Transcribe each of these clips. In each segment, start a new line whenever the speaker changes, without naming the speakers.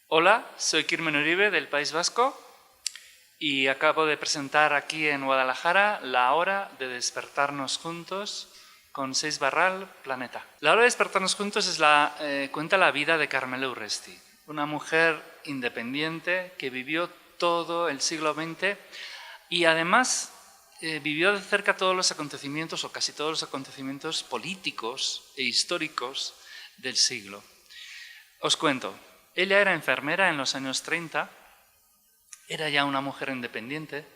Hola, soy Kirmen Uribe del País Vasco y acabo de presentar aquí en Guadalajara La hora de despertarnos juntos con Seix Barral, Planeta. La hora de despertarnos juntos cuenta la vida de Carmela Urresti, una mujer independiente que vivió todo el siglo XX y además vivió de cerca todos los acontecimientos o casi todos los acontecimientos políticos e históricos del siglo. Os cuento. Ella era enfermera en los años 30, era ya una mujer independiente.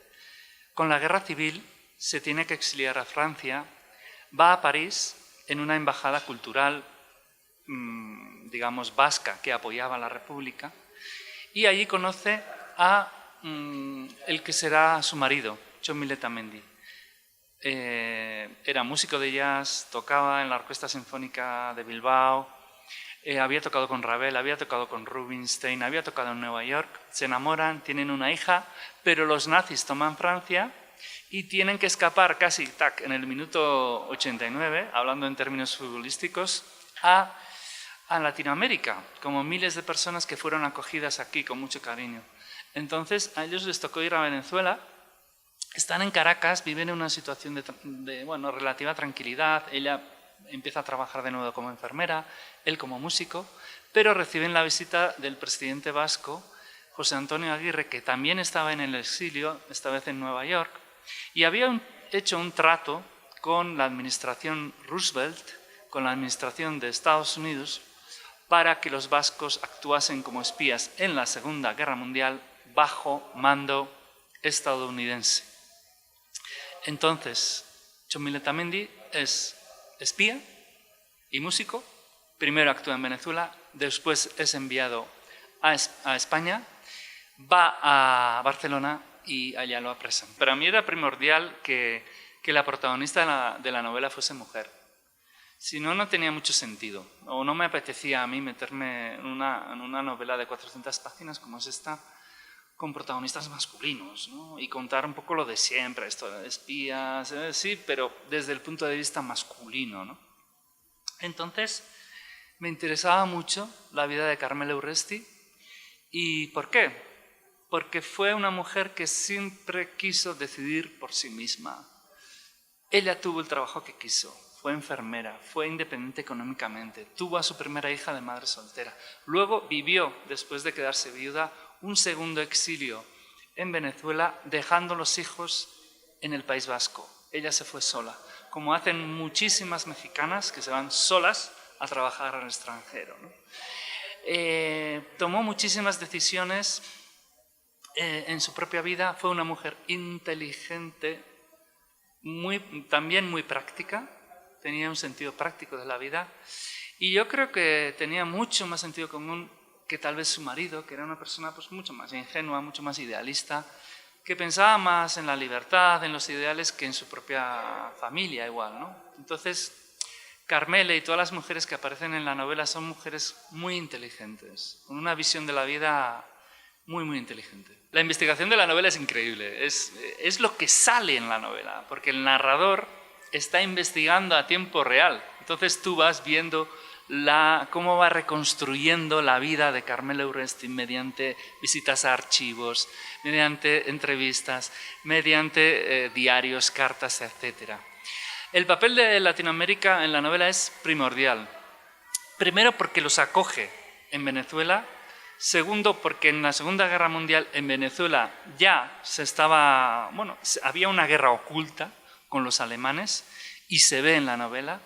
Con la guerra civil se tiene que exiliar a Francia, va a París en una embajada cultural, digamos, vasca, que apoyaba a la República, y allí conoce a el que será su marido, Txomin Letamendi. Era músico de jazz, tocaba en la Orquesta Sinfónica de Bilbao, había tocado con Ravel, había tocado con Rubinstein, había tocado en Nueva York, se enamoran, tienen una hija, pero los nazis toman Francia y tienen que escapar casi en el minuto 89, hablando en términos futbolísticos, a Latinoamérica, como miles de personas que fueron acogidas aquí con mucho cariño. Entonces a ellos les tocó ir a Venezuela, están en Caracas, viven en una situación de relativa tranquilidad, ella empieza a trabajar de nuevo como enfermera, él como músico, pero reciben la visita del presidente vasco, José Antonio Aguirre, que también estaba en el exilio, esta vez en Nueva York, y había hecho un trato con la administración Roosevelt, con la administración de Estados Unidos, para que los vascos actuasen como espías en la Segunda Guerra Mundial bajo mando estadounidense. Entonces, Txomin Letamendi es espía y músico, primero actúa en Venezuela, después es enviado a España, va a Barcelona y allá lo apresan. Para mí era primordial que la protagonista de la novela fuese mujer. Si no, no tenía mucho sentido, o no me apetecía a mí meterme en una novela de 400 páginas como es esta, con protagonistas masculinos, ¿no? Y contar un poco lo de siempre, esto de espías, sí, pero desde el punto de vista masculino, ¿no? Entonces, me interesaba mucho la vida de Carmela Urresti. ¿Y por qué? Porque fue una mujer que siempre quiso decidir por sí misma. Ella tuvo el trabajo que quiso, fue enfermera, fue independiente económicamente, tuvo a su primera hija de madre soltera. Luego vivió, después de quedarse viuda, un segundo exilio en Venezuela, dejando los hijos en el País Vasco. Ella se fue sola, como hacen muchísimas mexicanas que se van solas a trabajar al extranjero, ¿no? Tomó muchísimas decisiones en su propia vida, fue una mujer inteligente, también muy práctica, tenía un sentido práctico de la vida, y yo creo que tenía mucho más sentido común que tal vez su marido, que era una persona pues mucho más ingenua, mucho más idealista, que pensaba más en la libertad, en los ideales, que en su propia familia igual, ¿no? Entonces, Carmela y todas las mujeres que aparecen en la novela son mujeres muy inteligentes, con una visión de la vida muy, muy inteligente. La investigación de la novela es increíble, es lo que sale en la novela, porque el narrador está investigando a tiempo real. Entonces tú vas viendo cómo va reconstruyendo la vida de Carmela Urresti mediante visitas a archivos, mediante entrevistas, mediante diarios, cartas, etc. El papel de Latinoamérica en la novela es primordial. Primero porque los acoge en Venezuela. Segundo porque en la Segunda Guerra Mundial en Venezuela ya había una guerra oculta con los alemanes y se ve en la novela.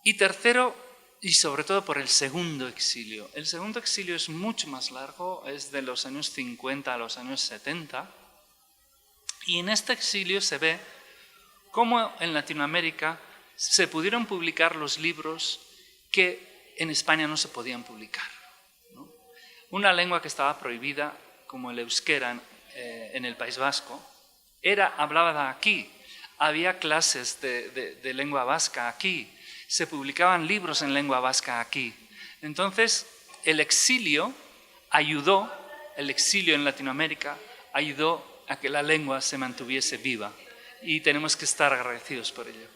Y tercero, y sobre todo por el segundo exilio. El segundo exilio es mucho más largo, es de los años 50 a los años 70, y en este exilio se ve cómo en Latinoamérica se pudieron publicar los libros que en España no se podían publicar, ¿no? Una lengua que estaba prohibida, como el euskera en el País Vasco, era hablada aquí, había clases de lengua vasca aquí, se publicaban libros en lengua vasca aquí. Entonces, el exilio en Latinoamérica ayudó a que la lengua se mantuviese viva y tenemos que estar agradecidos por ello.